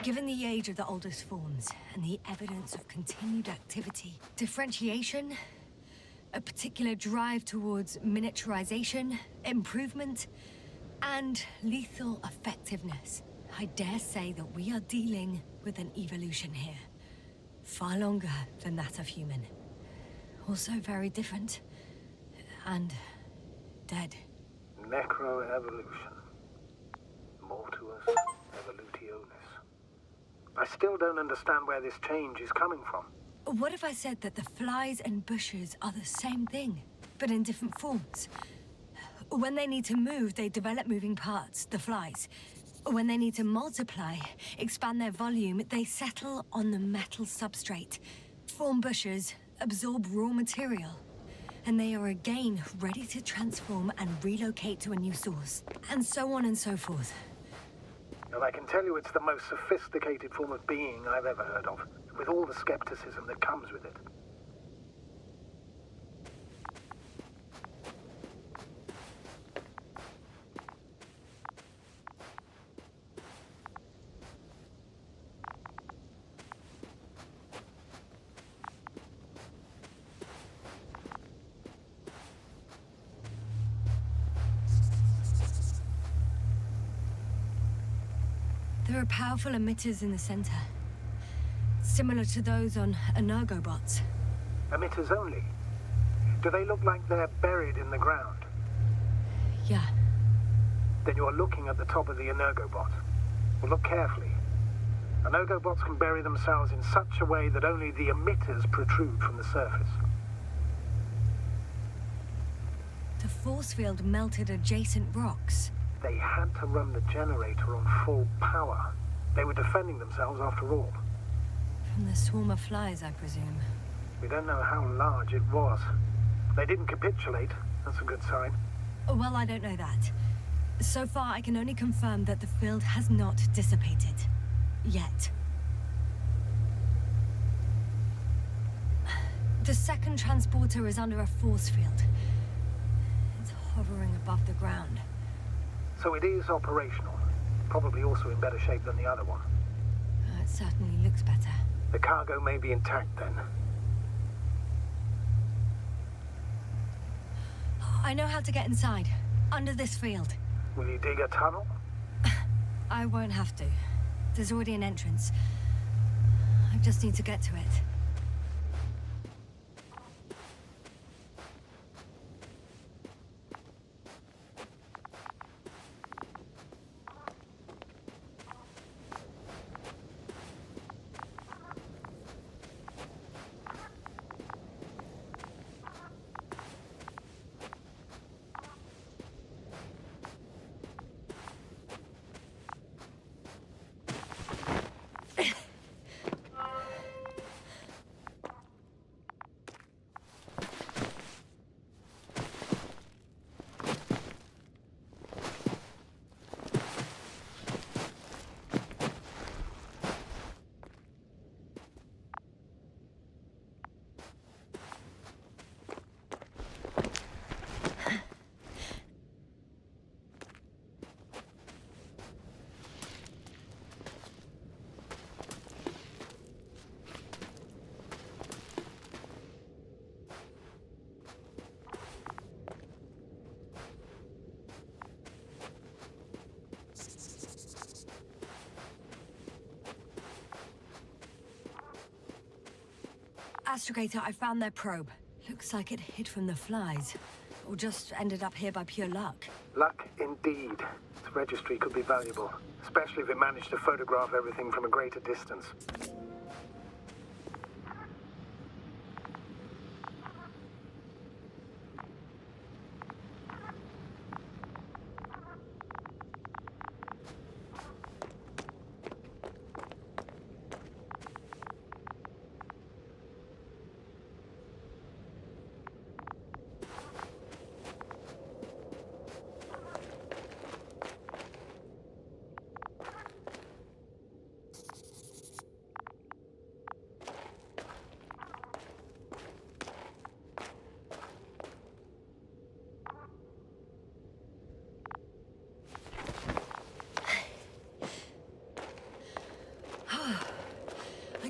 Given the age of the oldest forms and the evidence of continued activity, differentiation, a particular drive towards miniaturization, improvement, and lethal effectiveness, I dare say that we are dealing with an evolution here. Far longer than that of human. Also very different. And dead. Necroevolution. Mortuus evolutionis. I still don't understand where this change is coming from. What if I said that the flies and bushes are the same thing, but in different forms? When they need to move, they develop moving parts, the flies. When they need to multiply, expand their volume, they settle on the metal substrate, form bushes, absorb raw material, and they are again ready to transform and relocate to a new source, and so on and so forth. Well, I can tell you it's the most sophisticated form of being I've ever heard of, with all the skepticism that comes with it. There are powerful emitters in the center, similar to those on energobots. Emitters only? Do they look like they're buried in the ground? Yeah. Then you're looking at the top of the energobot. Well, look carefully. Energobots can bury themselves in such a way that only the emitters protrude from the surface. The force field melted adjacent rocks. They had to run the generator on full power. They were defending themselves after all. From the swarm of flies, I presume. We don't know how large it was. They didn't capitulate. That's a good sign. Well, I don't know that. So far, I can only confirm that the field has not dissipated. Yet. The second transporter is under a force field. It's hovering above the ground. So it is operational. Probably also in better shape than the other one. It certainly looks better. The cargo may be intact then. I know how to get inside. Under this field. Will you dig a tunnel? I won't have to. There's already an entrance. I just need to get to it. Astrogator, I found their probe. Looks like it hid from the flies. Or just ended up here by pure luck. Luck indeed. Its registry could be valuable, especially if it managed to photograph everything from a greater distance.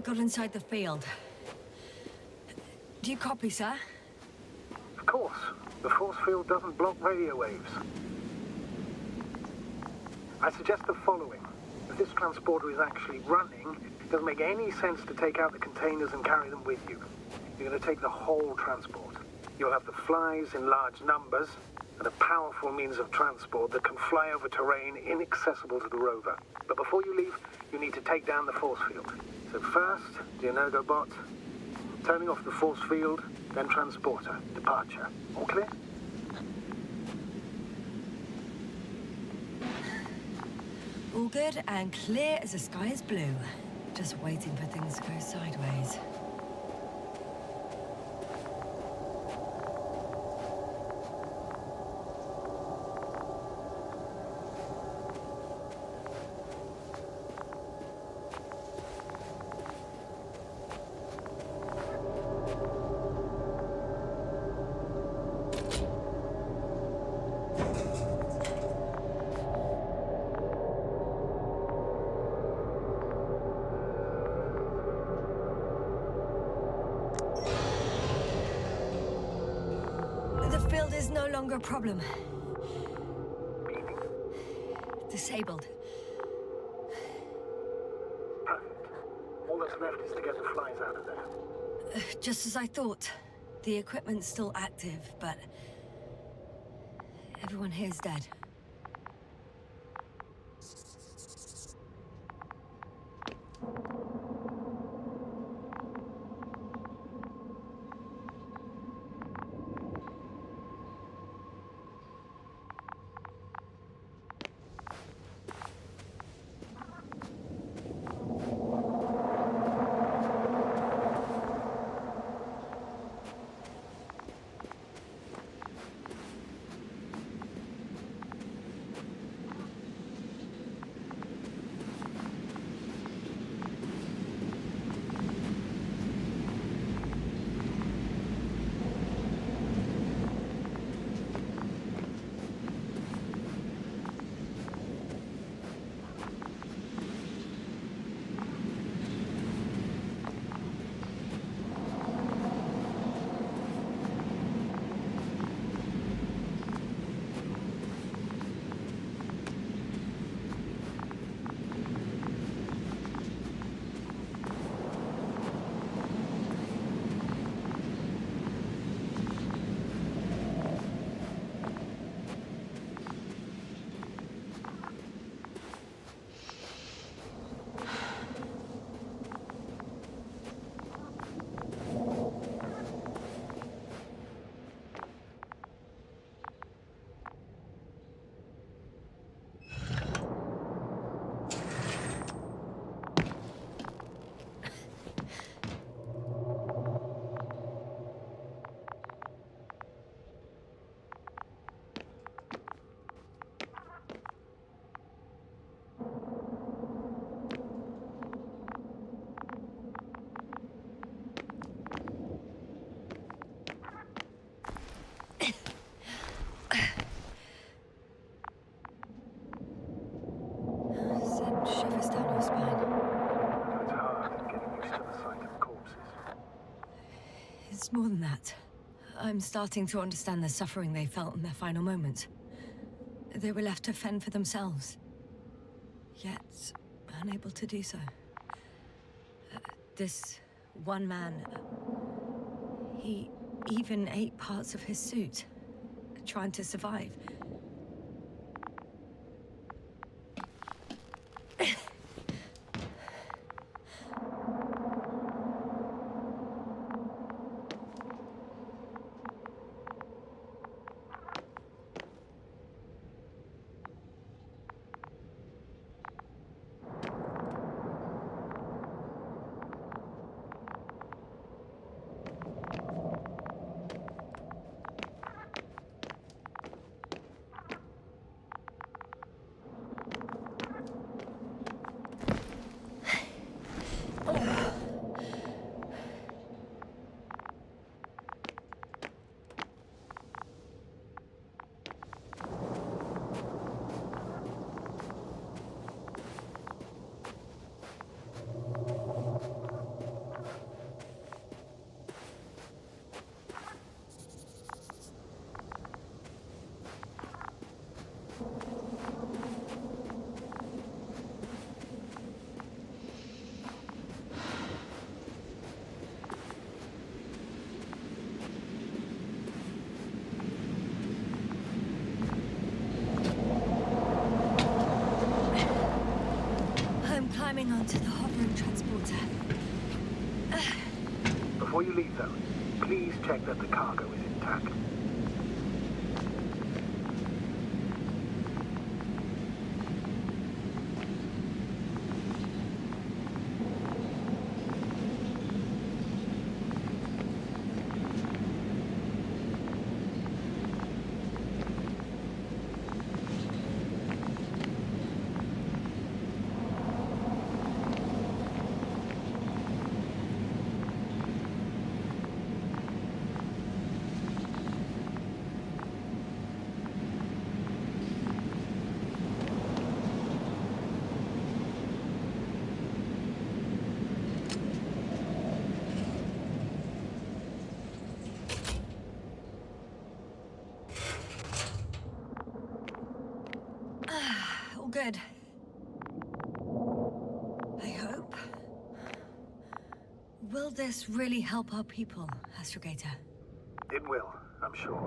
got inside the field. Do you copy, sir? Of course. The force field doesn't block radio waves. I suggest the following. If this transporter is actually running, it doesn't make any sense to take out the containers and carry them with you. You're going to take the whole transport. You'll have the flies in large numbers, and a powerful means of transport that can fly over terrain inaccessible to the rover. But before you leave, you need to take down the force field. So first, the Energobot, turning off the force field, then transporter, departure. All clear? All good and clear as the sky is blue. Just waiting for things to go sideways. The field is no longer a problem. Meaning? Disabled. Perfect. All that's left is to get the flies out of there. Just as I thought. The equipment's still active, but everyone here's dead. Send shivers down your spine. It's hard getting used to the sight of corpses. It's more than that. I'm starting to understand the suffering they felt in their final moments. They were left to fend for themselves, yet unable to do so. This one man, he even ate parts of his suit, trying to survive. climbing onto the hovering transporter. Before you leave, though, please check that the cargo is intact. All good. I hope. Will this really help our people, Astrogator? It will, I'm sure.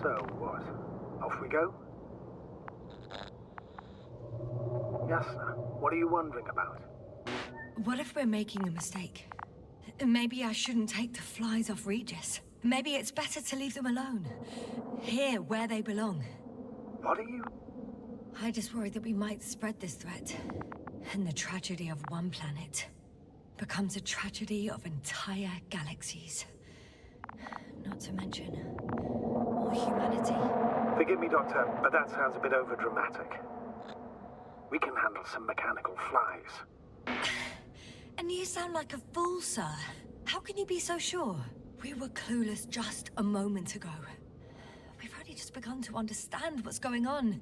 So, what? Off we go? Yasna, what are you wondering about? What if we're making a mistake? Maybe I shouldn't take the flies off Regis. Maybe it's better to leave them alone. Here, where they belong. What are you... I just worry that we might spread this threat. And the tragedy of one planet becomes a tragedy of entire galaxies. Not to mention, all humanity. Forgive me, Doctor, but that sounds a bit overdramatic. We can handle some mechanical flies. And you sound like a fool, sir. How can you be so sure? We were clueless just a moment ago. We've only just begun to understand what's going on.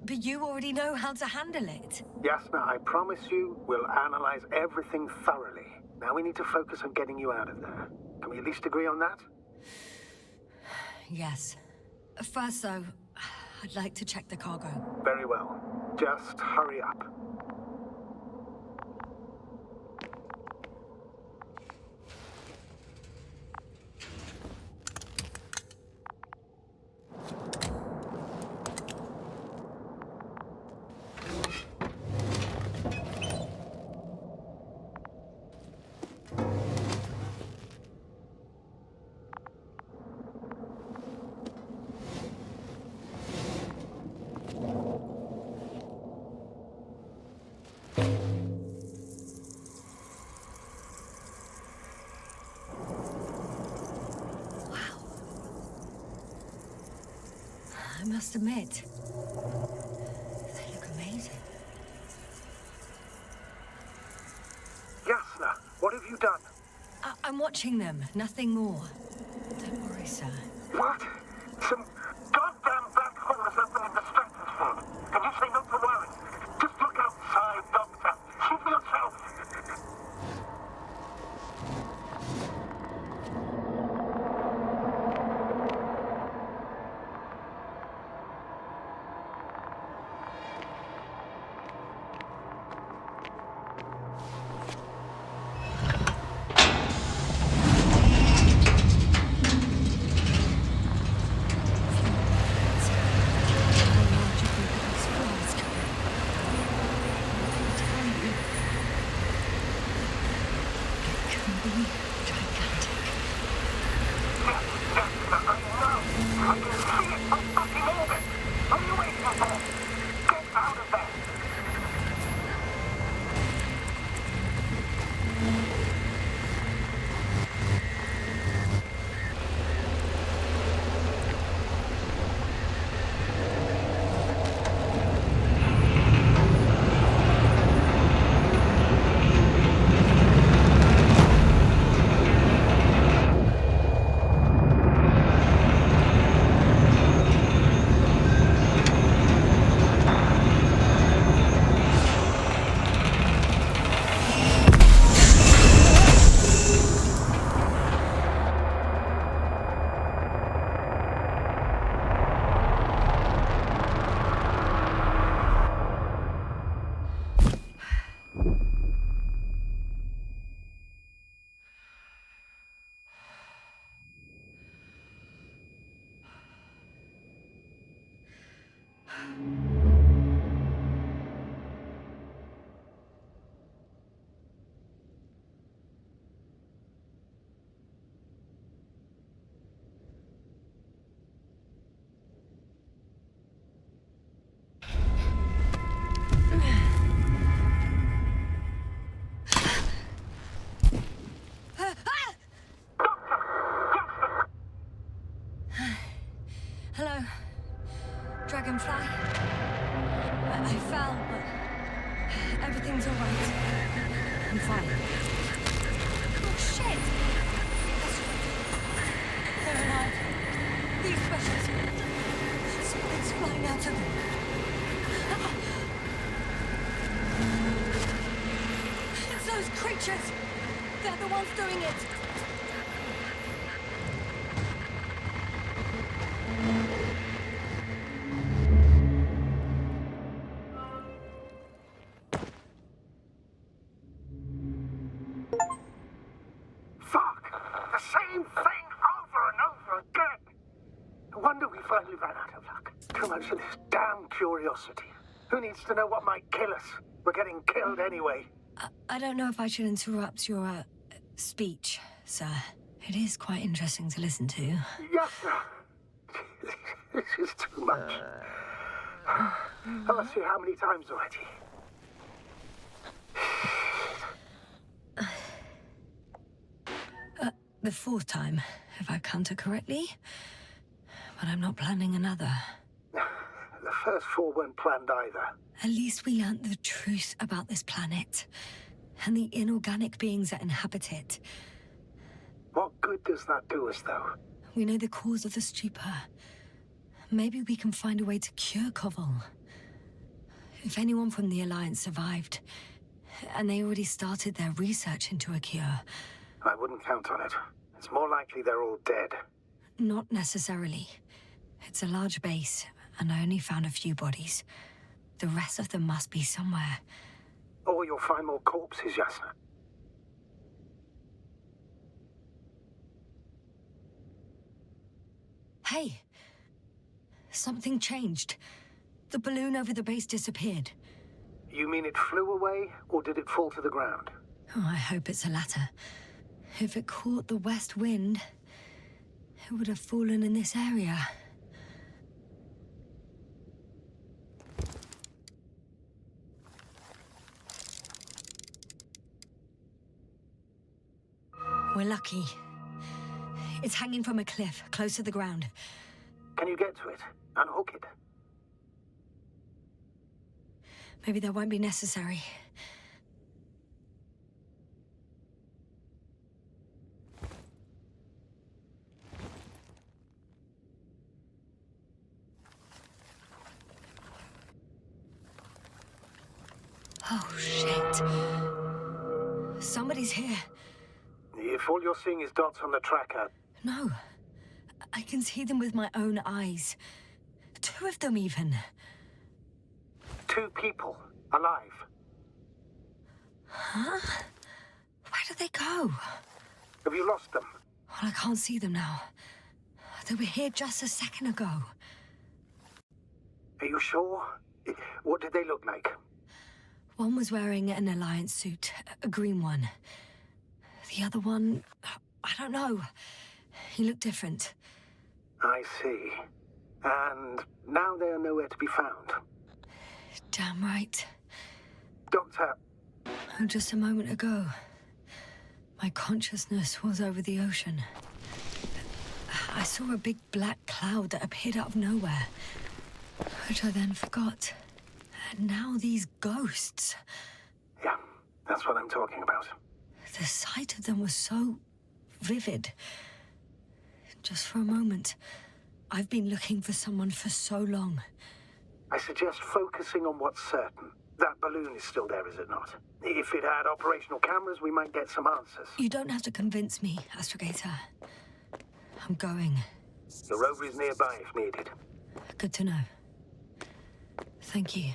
But you already know how to handle it. Yasna, I promise you, we'll analyze everything thoroughly. Now we need to focus on getting you out of there. Can we at least agree on that? Yes. First, though, I'd like to check the cargo. Very well. Just hurry up. I must admit, they look amazing. Yasna, what have you done? I'm watching them, nothing more. Don't worry, sir. What? Some goddamn black hole has opened in the stratosphere. And you say not to worry. Just look outside, Doctor. See for yourself. I'm fine. Oh, shit! They're alive. These specials. Something's flying out of them. It's those creatures! They're the ones doing it! Fuck! The same thing over and over again! No wonder we finally ran out of luck. Too much of this damn curiosity. Who needs to know what might kill us? We're getting killed anyway. I don't know if I should interrupt your, speech, sir. It is quite interesting to listen to. Yes, sir. This is too much. I've asked you how many times already. The fourth time, if I counted correctly. But I'm not planning another. The first four weren't planned either. At least we learnt the truth about this planet. And the inorganic beings that inhabit it. What good does that do us, though? We know the cause of the stupor. Maybe we can find a way to cure Koval. If anyone from the Alliance survived, and they already started their research into a cure. I wouldn't count on it. It's more likely they're all dead. Not necessarily. It's a large base, and I only found a few bodies. The rest of them must be somewhere. Or you'll find more corpses, Yasna. Hey! Something changed. The balloon over the base disappeared. You mean it flew away, or did it fall to the ground? Oh, I hope it's the latter. If it caught the west wind, it would have fallen in this area. We're lucky. It's hanging from a cliff, close to the ground. Can you get to it? Unhook it? Maybe that won't be necessary. Oh, shit. Somebody's here. If all you're seeing is dots on the tracker... No. I can see them with my own eyes. Two of them, even. Two people, alive. Huh? Where did they go? Have you lost them? Well, I can't see them now. They were here just a second ago. Are you sure? What did they look like? One was wearing an Alliance suit, a green one. The other one, I don't know. He looked different. I see. And now they are nowhere to be found. Damn right. Doctor... Oh, just a moment ago, my consciousness was over the ocean. I saw a big black cloud that appeared out of nowhere, which I then forgot. And now these ghosts. Yeah, that's what I'm talking about. The sight of them was so vivid. Just for a moment, I've been looking for someone for so long. I suggest focusing on what's certain. That balloon is still there, is it not? If it had operational cameras, we might get some answers. You don't have to convince me, Astrogator. I'm going. The rover is nearby if needed. Good to know. Thank you.